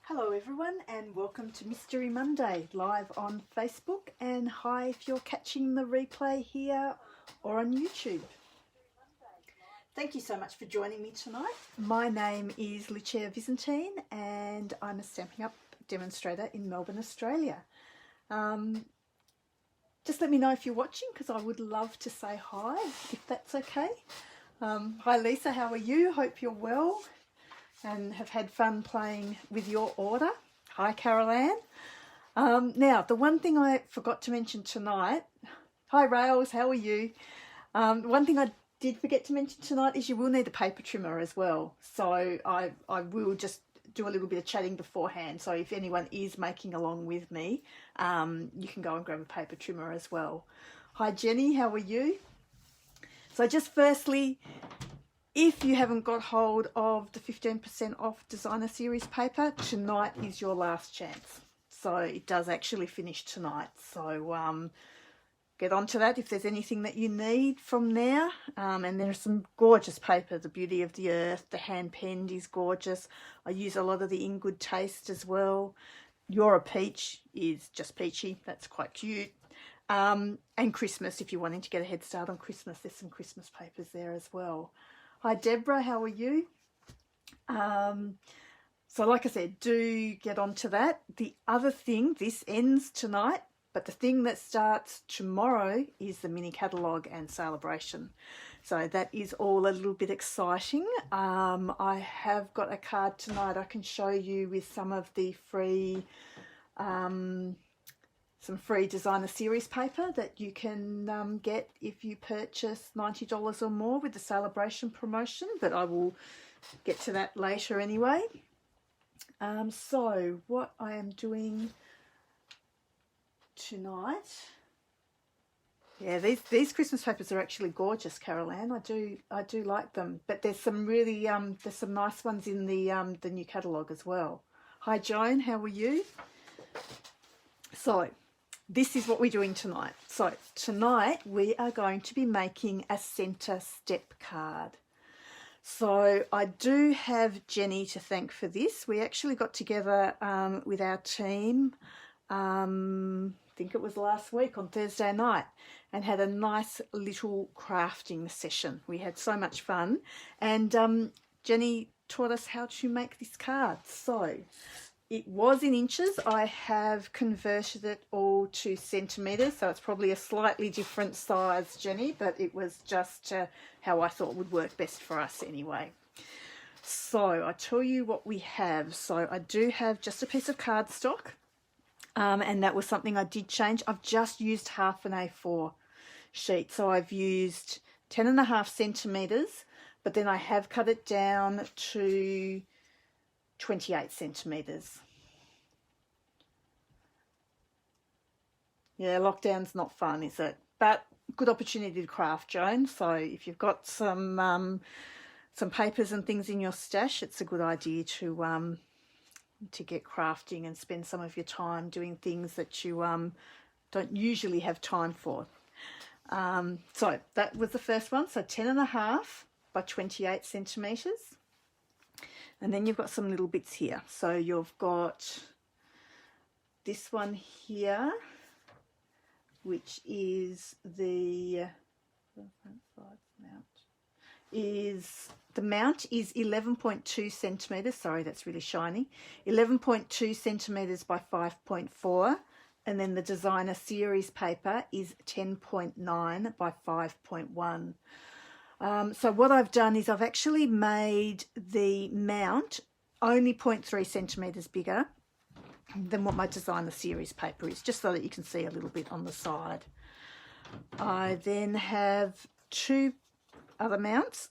Hello everyone and welcome to Mystery Monday live on Facebook, and hi if you're catching the replay here or on YouTube. Thank you so much for joining me tonight. My name is Lucia Byzantine and I'm a Stampin' Up demonstrator in Melbourne, Australia. Just let me know if you're watching because I would love to say hi if that's okay. Hi Lisa, how are you? Hope you're well and have had fun playing with your order. Hi Carol Ann. Now, the one thing I forgot to mention tonight, hi Rails, how are you? One thing I did forget to mention tonight is you will need a paper trimmer as well. So I will just do a little bit of chatting beforehand. So if anyone is making along with me, you can go and grab a paper trimmer as well. Hi Jenny, how are you? So just firstly, if you haven't got hold of the 15% off designer series paper, tonight is your last chance. So it does actually finish tonight. So get onto that if there's anything that you need from there. And there's some gorgeous paper. The Beauty of the Earth, the hand penned is gorgeous. I use a lot of the In Good Taste as well. You're a Peach is just peachy. That's quite cute. And Christmas, if you're wanting to get a head start on Christmas, there's some Christmas papers there as well. Hi Deborah, how are you? So like I said, do get onto that. The other thing, this ends tonight, but the thing that starts tomorrow is the mini catalogue and celebration. So that is all a little bit exciting. I have got a card tonight I can show you with some of the free some free designer series paper that you can get if you purchase $90 or more with the celebration promotion, but I will get to that later anyway. So what I am doing tonight, yeah, these Christmas papers are actually gorgeous, Carol Ann. I do like them, but there's some really there's some nice ones in the new catalogue as well. Hi Joan, how are you? So this is what we're doing tonight. So tonight we are going to be making a centre step card. So I do have Jenny to thank for this. We actually got together with our team, I think it was last week on Thursday night, and had a nice little crafting session. We had so much fun, and Jenny taught us how to make this card. So it was in inches. I have converted it all to centimetres, so it's probably a slightly different size, Jenny, but it was just how I thought would work best for us anyway. So I tell you what we have. So I do have just a piece of cardstock, and that was something I did change. I've just used half an A4 sheet, so I've used 10.5 centimetres, but then I have cut it down to 28 centimetres. Yeah, lockdown's not fun, is it? But good opportunity to craft, Joan. So if you've got some papers and things in your stash, it's a good idea to get crafting and spend some of your time doing things that you don't usually have time for. So that was the first one. So 10.5 by 28 centimetres. And then you've got some little bits here. So you've got this one here, which is the mount is 11.2 centimetres. Sorry, that's really shiny. 11.2 centimetres by 5.4. And then the designer series paper is 10.9 by 5.1. So what I've done is I've actually made the mount only 0.3 centimetres bigger than what my designer series paper is, just so that you can see a little bit on the side. I then have two other mounts,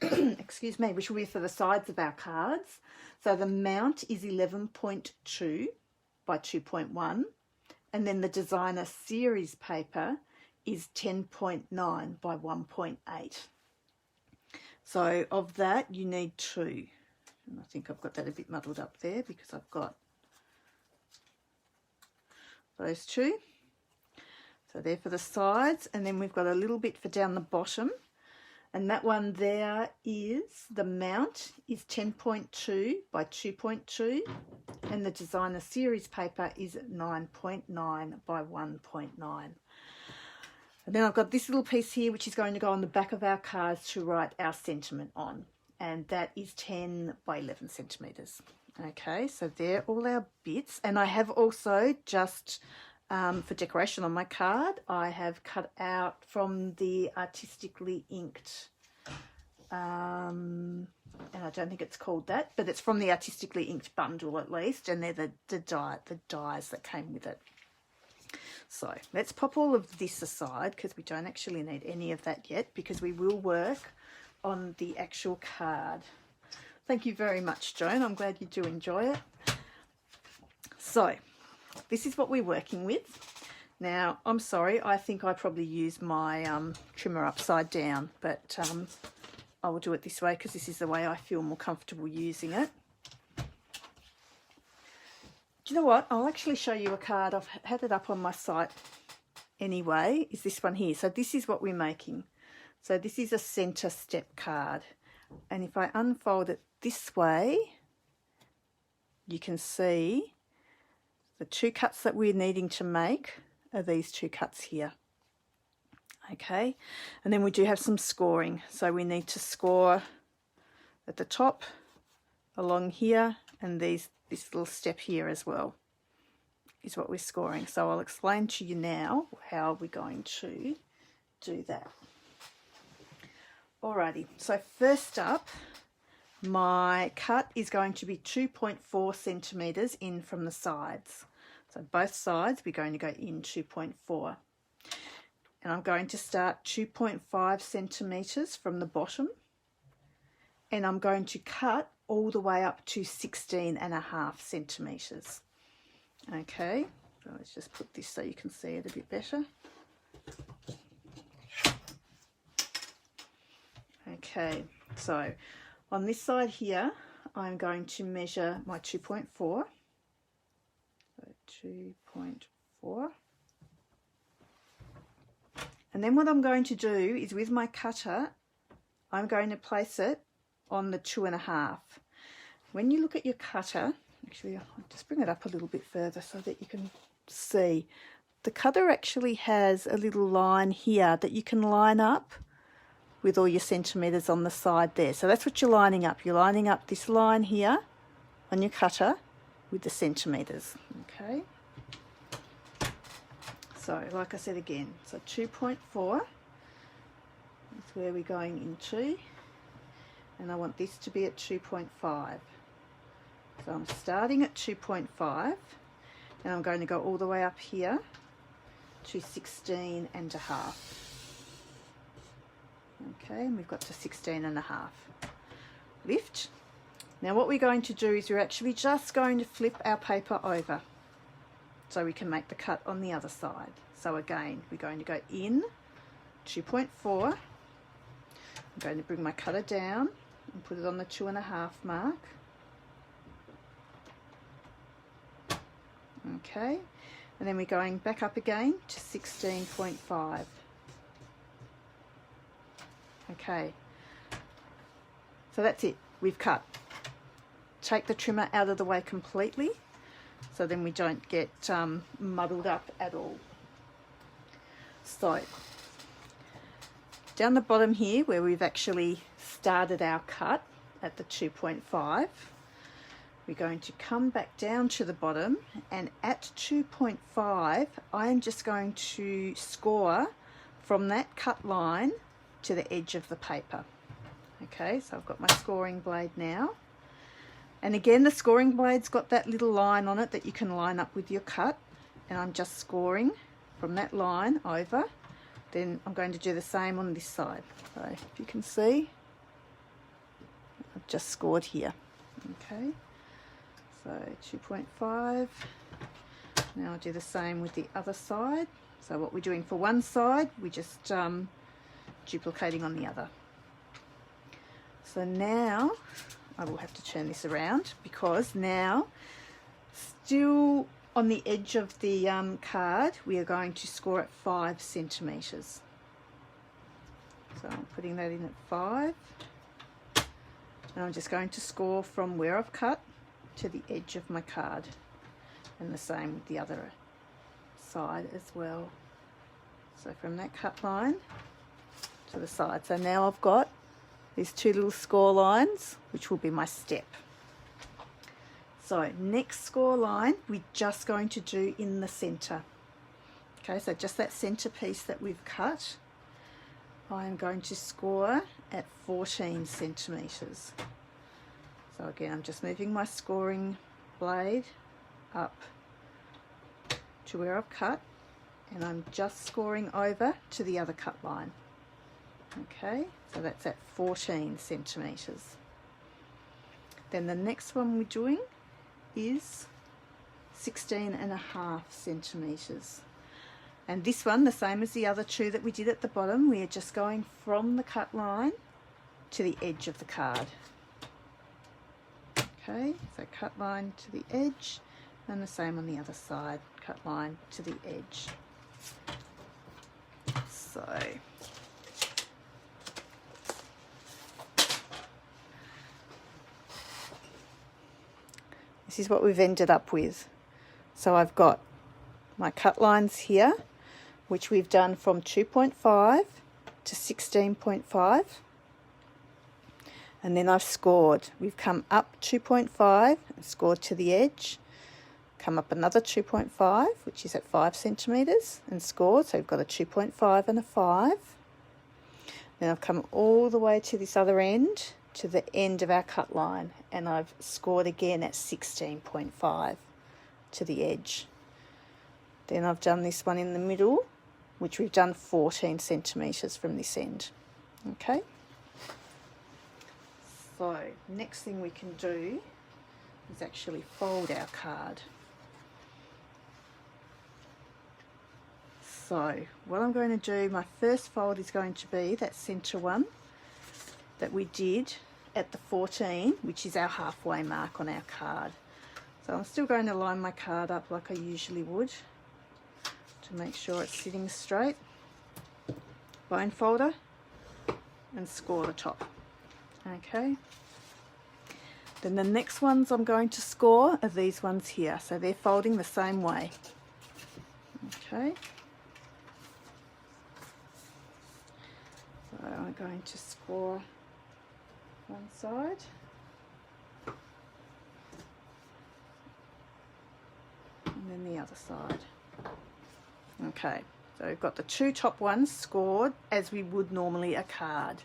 excuse me, which will be for the sides of our cards. So the mount is 11.2 by 2.1, and then the designer series paper is 10.9 by 1.8. So of that you need two, and I think I've got that a bit muddled up there because I've got those two. So they're for the sides, and then we've got a little bit for down the bottom, And that one there is, the mount is 10.2 by 2.2, and the designer series paper is 9.9 by 1.9. And then I've got this little piece here which is going to go on the back of our cards to write our sentiment on, and that is 10 by 11 centimetres. Okay, so they're all our bits, and I have also just for decoration on my card, I have cut out from the Artistically Inked, and I don't think it's called that, but it's from the Artistically Inked bundle at least, and they're the dies that came with it. So let's pop all of this aside because we don't actually need any of that yet, because we will work on the actual card. Thank you very much, Joan. I'm glad you do enjoy it. So this is what we're working with. Now, I'm sorry, I think I probably used my trimmer upside down, but I will do it this way because this is the way I feel more comfortable using it. Do you know what? I'll actually show you a card. I've had it up on my site anyway, is this one here. So this is what we're making. So this is a centre step card. And if I unfold it this way, you can see the two cuts that we're needing to make are these two cuts here. Okay, and then we do have some scoring. So we need to score at the top, along here, and this little step here as well is what we're scoring. So I'll explain to you now how we're going to do that. Alrighty, so first up, my cut is going to be 2.4 centimetres in from the sides. So both sides we're going to go in 2.4. And I'm going to start 2.5 centimetres from the bottom, and I'm going to cut all the way up to 16.5 centimetres. Okay, so let's just put this so you can see it a bit better. Okay, so on this side here, I'm going to measure my 2.4. So 2.4. And then what I'm going to do is with my cutter, I'm going to place it on the 2.5. When you look at your cutter, actually I'll just bring it up a little bit further so that you can see. The cutter actually has a little line here that you can line up with all your centimetres on the side there. So that's what you're lining up. You're lining up this line here on your cutter with the centimetres. Okay. So like I said again, so 2.4 is where we're going into, and I want this to be at 2.5. So I'm starting at 2.5 and I'm going to go all the way up here to 16.5. Okay, and we've got to 16.5. Lift. Now what we're going to do is we're actually just going to flip our paper over so we can make the cut on the other side. So again, we're going to go in 2.4. I'm going to bring my cutter down and put it on the 2.5 mark. Okay, and then we're going back up again to 16.5. Okay, so that's it, we've cut. Take the trimmer out of the way completely so then we don't get muddled up at all. So down the bottom here where we've actually started our cut at the 2.5, we're going to come back down to the bottom, and at 2.5 I'm just going to score from that cut line to the edge of the paper. Okay, so I've got my scoring blade now, and again the scoring blade's got that little line on it that you can line up with your cut, and I'm just scoring from that line over. Then I'm going to do the same on this side. So if you can see, I've just scored here. Okay, so 2.5. Now I'll do the same with the other side. So what we're doing for one side, we're just duplicating on the other. So now I will have to turn this around, because now still on the edge of the card we are going to score at 5 centimetres. So I'm putting that in at 5. And I'm just going to score from where I've cut to the edge of my card. And the same with the other side as well. So from that cut line to the side. So now I've got these 2 little score lines, which will be my step. So next score line, we're just going to do in the center. Okay, so just that center piece that we've cut, I'm going to score at 14 centimeters. So again, I'm just moving my scoring blade up to where I've cut, and I'm just scoring over to the other cut line. Okay, so that's at 14 centimeters. Then the next one we're doing is 16.5 centimeters. And this one, the same as the other 2 that we did at the bottom, we are just going from the cut line to the edge of the card. Okay, so cut line to the edge, and the same on the other side, cut line to the edge. So this is what we've ended up with. So I've got my cut lines here, which we've done from 2.5 to 16.5, and then I've scored. We've come up 2.5 and scored to the edge, come up another 2.5, which is at 5 centimeters, and scored. So we've got a 2.5 and a 5. Then I've come all the way to this other end, to the end of our cut line, and I've scored again at 16.5 to the edge. Then I've done this one in the middle, which we've done 14 centimeters from this end. Okay, so next thing we can do is actually fold our card. So what I'm going to do, my first fold is going to be that center one that we did at the 14, which is our halfway mark on our card. So I'm still going to line my card up like I usually would to make sure it's sitting straight. Bone folder and score the top. Okay. Then the next ones I'm going to score are these ones here. So they're folding the same way. Okay. So I'm going to score one side. And then the other side. Okay, so we've got the 2 top ones scored as we would normally a card.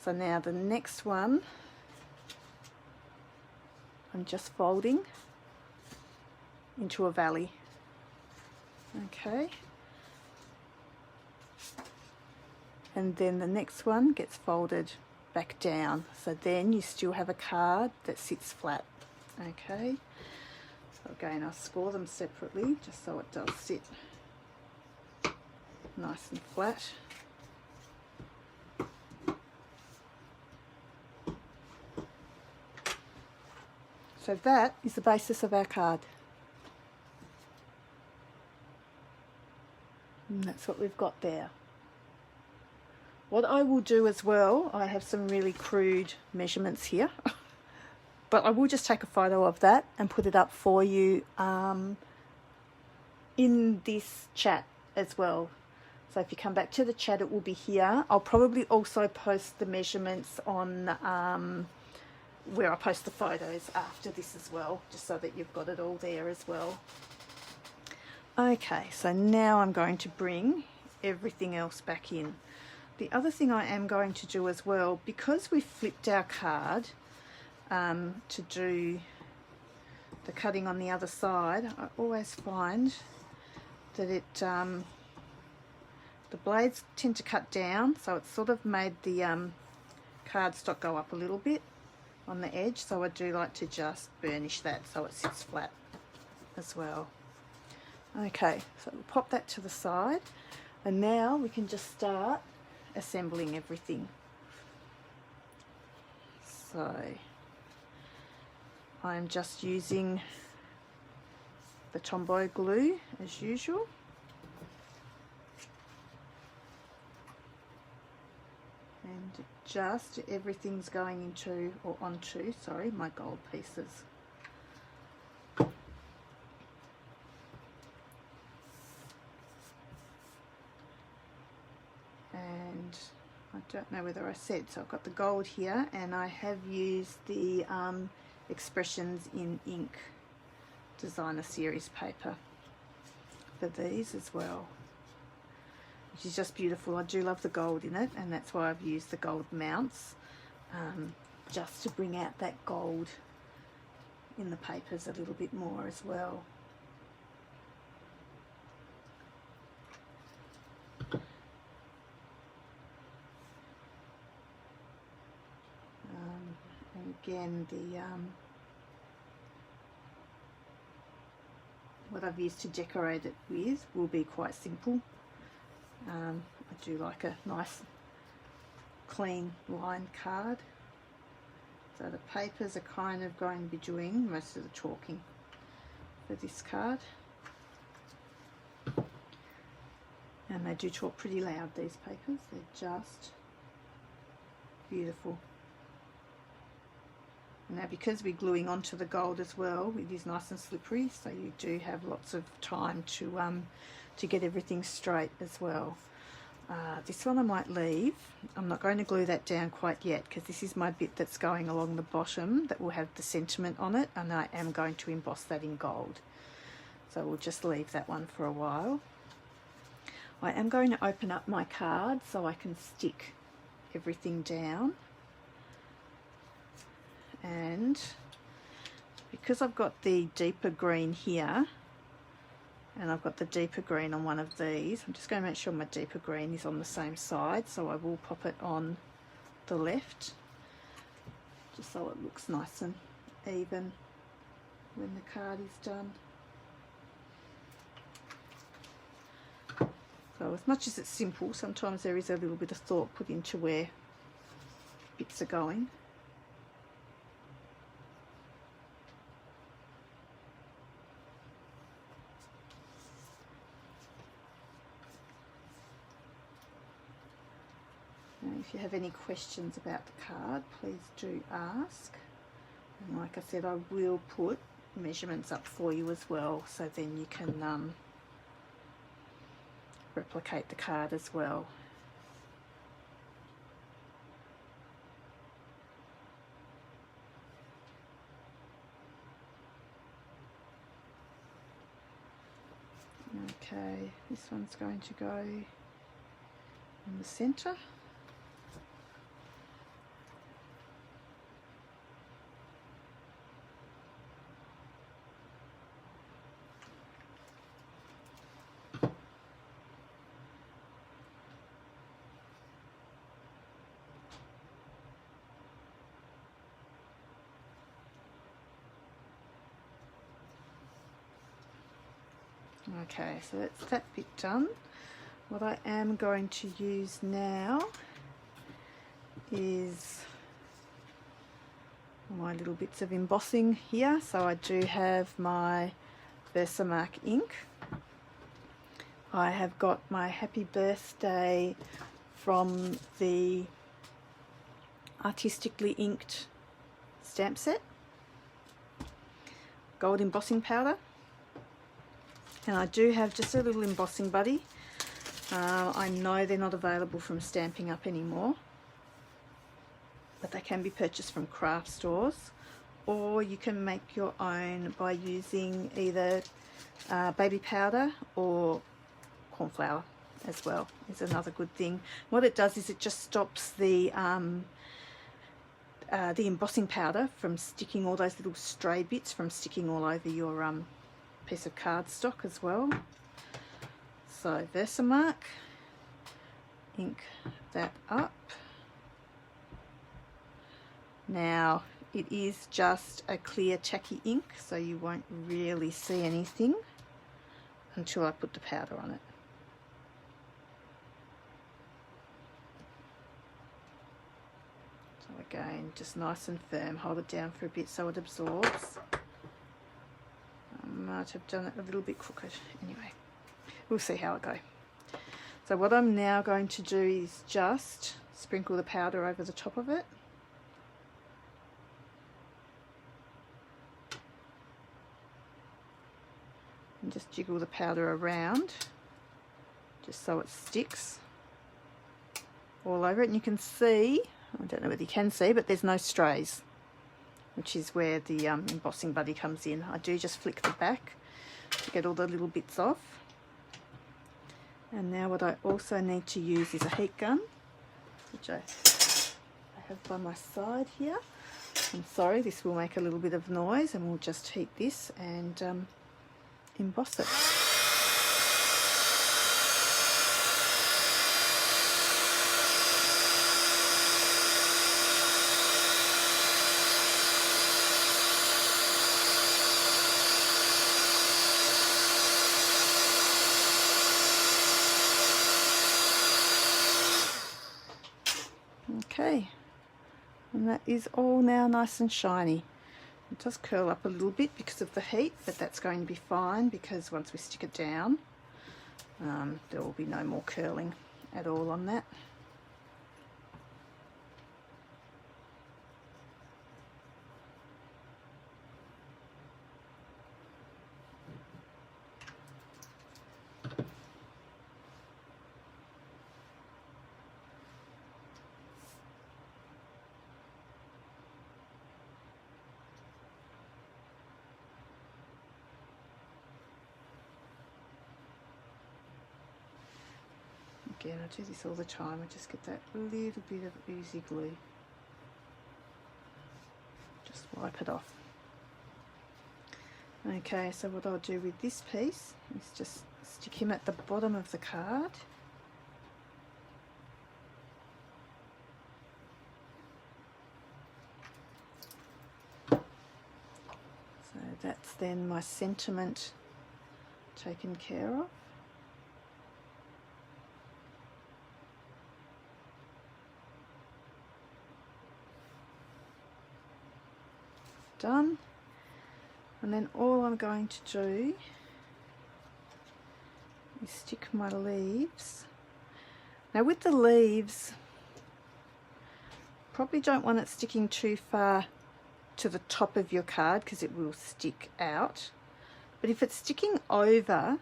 So now the next one, I'm just folding into a valley. Okay. And then the next one gets folded back down. So then you still have a card that sits flat. Okay. So again, I'll score them separately just so it does sit nice and flat. So that is the basis of our card. And that's what we've got there. What I will do as well, I have some really crude measurements here, but I will just take a photo of that and put it up for you in this chat as well. So if you come back to the chat, it will be here. I'll probably also post the measurements on where I post the photos after this as well, just so that you've got it all there as well. Okay, so now I'm going to bring everything else back in. The other thing I am going to do as well, because we flipped our card to do the cutting on the other side, I always find that it the blades tend to cut down, so it's sort of made the cardstock go up a little bit on the edge, so I do like to just burnish that so it sits flat as well. Okay, so we'll pop that to the side, and now we can just start assembling everything. So I'm just using the Tombow glue as usual. just everything's going into, or onto, sorry, my gold pieces. And I don't know whether I said, so I've got the gold here, and I have used the Expressions in Ink Designer Series paper for these as well, which is just beautiful. I do love the gold in it, and that's why I've used the gold mounts, just to bring out that gold in the papers a little bit more as well. And again, the what I've used to decorate it with will be quite simple. I do like a nice clean line card. So the papers are kind of going to be doing most of the talking for this card. And they do talk pretty loud, these papers. They're just beautiful. Now, because we're gluing onto the gold as well, it is nice and slippery, so you do have lots of time to get everything straight as well. This one I might leave. I'm not going to glue that down quite yet, because this is my bit that's going along the bottom that will have the sentiment on it, and I am going to emboss that in gold. So we'll just leave that one for a while. I am going to open up my card so I can stick everything down. And because I've got the deeper green here, and I've got the deeper green on one of these, I'm just going to make sure my deeper green is on the same side, so I will pop it on the left, just so it looks nice and even when the card is done. So as much as it's simple, sometimes there is a little bit of thought put into where bits are going. If you have any questions about the card, please do ask. And like I said, I will put measurements up for you as well, so then you can replicate the card as well. Okay, this one's going to go in the center. Okay, so that's that bit done. What I am going to use now is my little bits of embossing here. So I do have my Versamark ink. I have got my happy birthday from the Artistically Inked stamp set, gold embossing powder. And I do have just a little embossing buddy. I know they're not available from Stampin' Up anymore, but they can be purchased from craft stores, or you can make your own by using either baby powder or corn flour as well, is another good thing. What it does is it just stops the embossing powder from sticking, all those little stray bits from sticking all over your piece of cardstock as well. So Versamark, ink that up. Now it is just a clear tacky ink, so you won't really see anything until I put the powder on it. So again, just nice and firm, hold it down for a bit so it absorbs. Might have done it a little bit crooked. Anyway, we'll see how it goes. So what I'm now going to do is just sprinkle the powder over the top of it. And just jiggle the powder around just so it sticks all over it. And you can see, I don't know whether you can see, but there's no strays, which is where the embossing buddy comes in. I do just flick the back to get all the little bits off. And now what I also need to use is a heat gun, which I have by my side here. I'm sorry, this will make a little bit of noise, and we'll just heat this and emboss it. Okay, and that is all now nice and shiny. It does curl up a little bit because of the heat, but that's going to be fine because once we stick it down, there will be no more curling at all on that. Again, I do this all the time. I just get that little bit of oozy glue. Just wipe it off. Okay, so what I'll do with this piece is just stick him at the bottom of the card. So that's then my sentiment taken care of. Done. And then all I'm going to do is stick my leaves. Now with the leaves, probably don't want it sticking too far to the top of your card because it will stick out. But if it's sticking over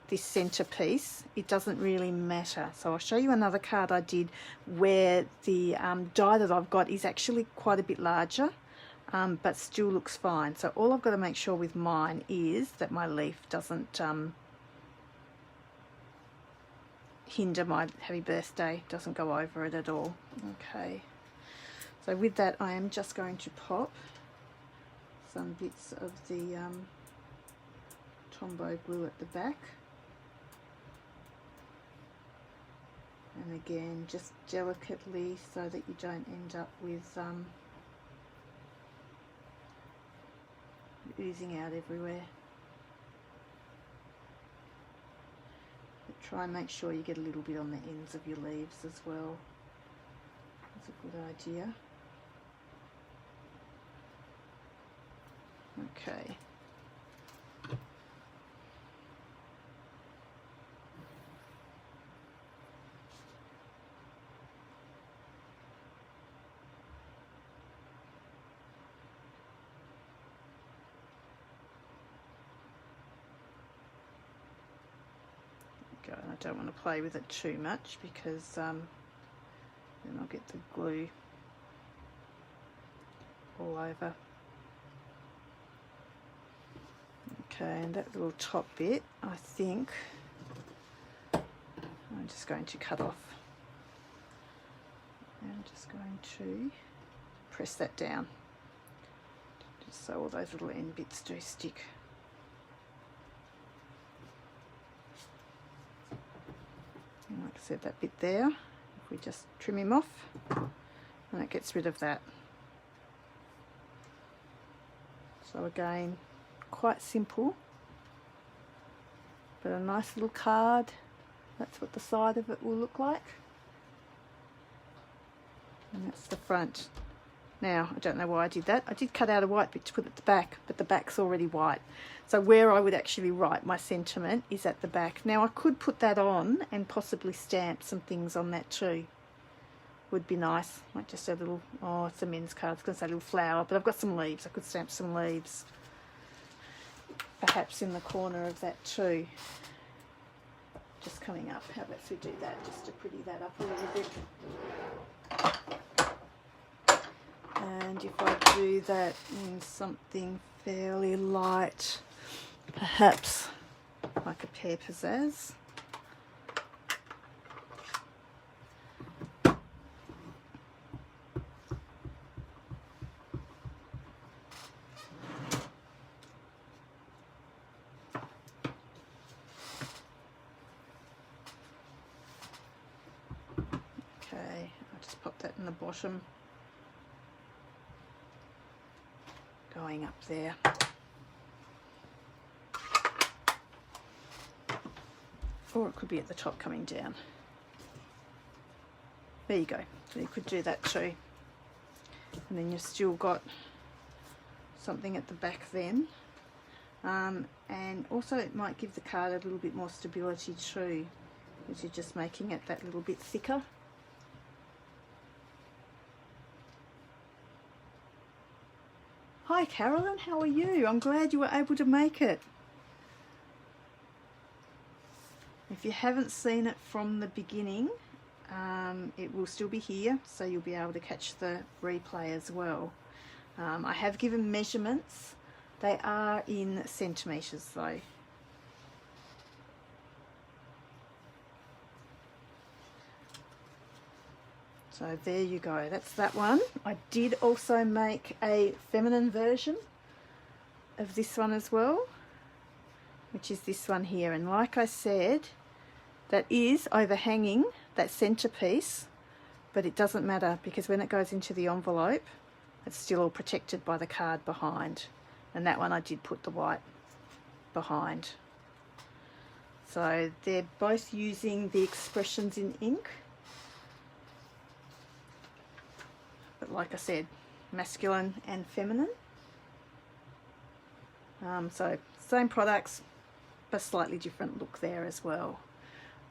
this center piece, it doesn't really matter. So I'll show you another card I did where the die that I've got is actually quite a bit larger. But still looks fine. So all I've got to make sure with mine is that my leaf doesn't hinder my happy birthday, doesn't go over it at all. Okay, so with that I am just going to pop some bits of the Tombow glue at the back, and again just delicately so that you don't end up with oozing out everywhere. But try and make sure you get a little bit on the ends of your leaves as well. That's a good idea. Okay. And I don't want to play with it too much because then I'll get the glue all over. Okay, and that little top bit I think I'm just going to cut off. I'm just going to press that down just so all those little end bits do stick. Like I said, that bit there, if we just trim him off, and it gets rid of that. So again, quite simple, but a nice little card. That's what the side of it will look like, and that's the front. Now, I don't know why I did that. I did cut out a white bit to put at the back, but the back's already white. So where I would actually write my sentiment is at the back. Now, I could put that on and possibly stamp some things on that too. would be nice, like just a little, oh, it's a men's card, it's going to say a little flower, but I've got some leaves. I could stamp some leaves perhaps in the corner of that too. Just coming up, how about if we do that, just to pretty that up a little bit. And if I do that in something fairly light, perhaps like a pear pizzazz. Okay, I'll just pop that in the bottom, going up there. Or it could be at the top coming down. There you go. So you could do that too. And then you've still got something at the back then. And also it might give the card a little bit more stability too, because you're just making it that little bit thicker. Hi Carolyn, how are you? I'm glad you were able to make it. If you haven't seen it from the beginning, it will still be here, so you'll be able to catch the replay as well. I have given measurements. They are in centimetres though. So there you go, that's that one. I did also make a feminine version of this one as well, which is this one here. And like I said, that is overhanging that centerpiece, but it doesn't matter because when it goes into the envelope, it's still all protected by the card behind. And that one I did put the white behind. So they're both using the expressions in ink. But like I said, masculine and feminine. So same products, but slightly different look there as well.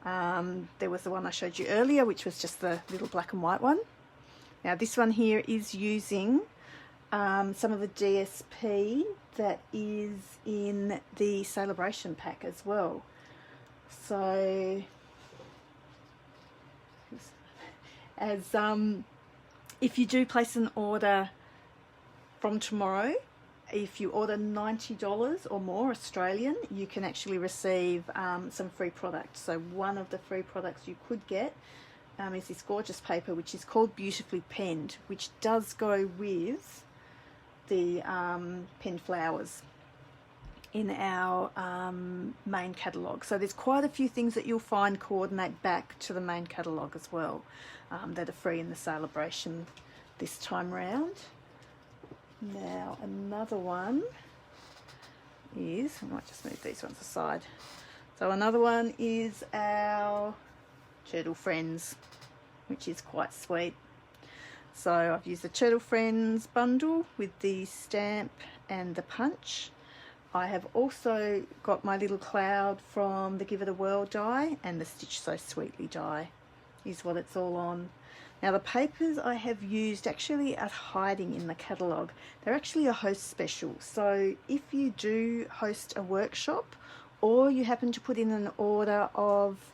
There was the one I showed you earlier, which was just the little black and white one. Now this one here is using some of the DSP that is in the Celebration pack as well. So as if you do place an order from tomorrow, if you order $90 or more Australian, you can actually receive some free products. So one of the free products you could get is this gorgeous paper, which is called Beautifully Penned, which does go with the penned flowers in our main catalogue. So there's quite a few things that you'll find coordinate back to the main catalogue as well, that are free in the Celebration this time round. Now another one is, I might just move these ones aside. So another one is our Turtle Friends, which is quite sweet. So I've used the Turtle Friends bundle with the stamp and the punch. I have also got my little cloud from the Give It a Whirl die, and the Stitch So Sweetly die is what it's all on. Now the papers I have used actually are hiding in the catalogue. They're actually a host special. So if you do host a workshop, or you happen to put in an order of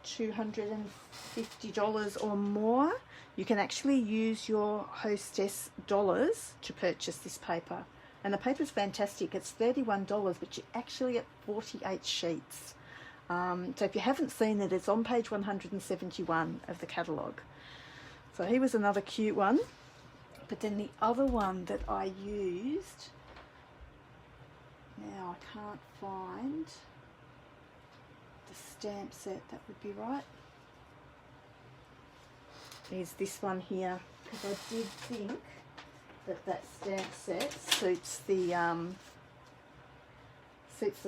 $250 or more, you can actually use your hostess dollars to purchase this paper. And the paper is fantastic. It's $31, but you actually get 48 sheets. So if you haven't seen it, it's on page 171 of the catalogue. So here was another cute one. But then the other one that I used, now I can't find the stamp set that would be right, is this one here, because I did think that stamp set suits the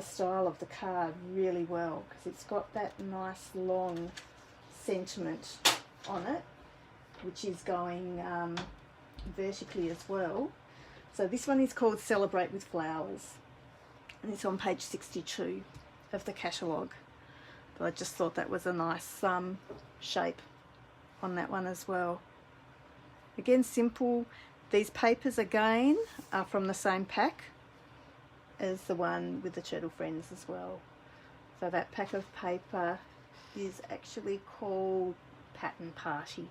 style of the card really well, because it's got that nice long sentiment on it, which is going vertically as well. So this one is called Celebrate with Flowers, and it's on page 62 of the catalogue. But I just thought that was a nice shape on that one as well. Again, simple. These papers again are from the same pack as the one with the Turtle Friends as well. So that pack of paper is actually called Pattern Party.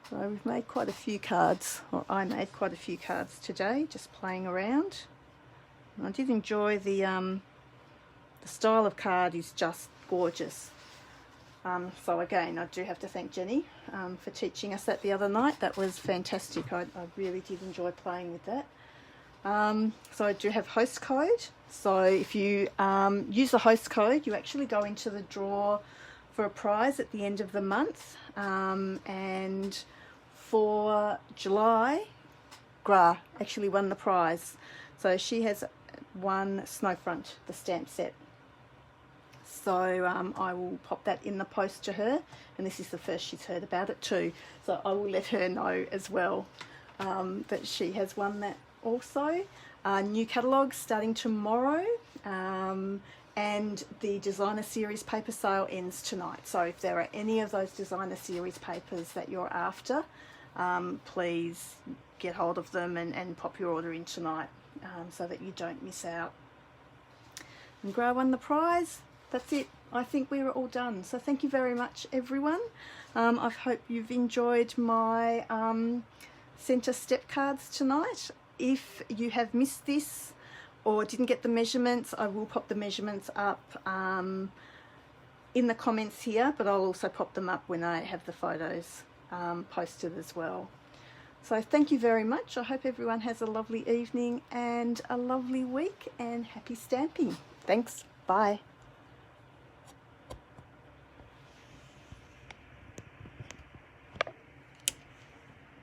So we've made quite a few cards, or I made quite a few cards today, just playing around. And I did enjoy the style of card is just gorgeous. So again, I do have to thank Jenny for teaching us that the other night. That was fantastic. I really did enjoy playing with that. So I do have host code. So if you use the host code, you actually go into the draw for a prize at the end of the month. And for July, Gra actually won the prize. So she has won Snowfront, the stamp set. So I will pop that in the post to her, and this is the first she's heard about it too. So I will let her know as well that she has won that also. New catalogues starting tomorrow, and the designer series paper sale ends tonight. So if there are any of those designer series papers that you're after, please get hold of them and pop your order in tonight so that you don't miss out. And Gra won the prize. That's it. I think we were all done. So thank you very much, everyone. I hope you've enjoyed my centre step cards tonight. If you have missed this or didn't get the measurements, I will pop the measurements up in the comments here, but I'll also pop them up when I have the photos posted as well. So thank you very much. I hope everyone has a lovely evening and a lovely week, and happy stamping. Thanks. Bye.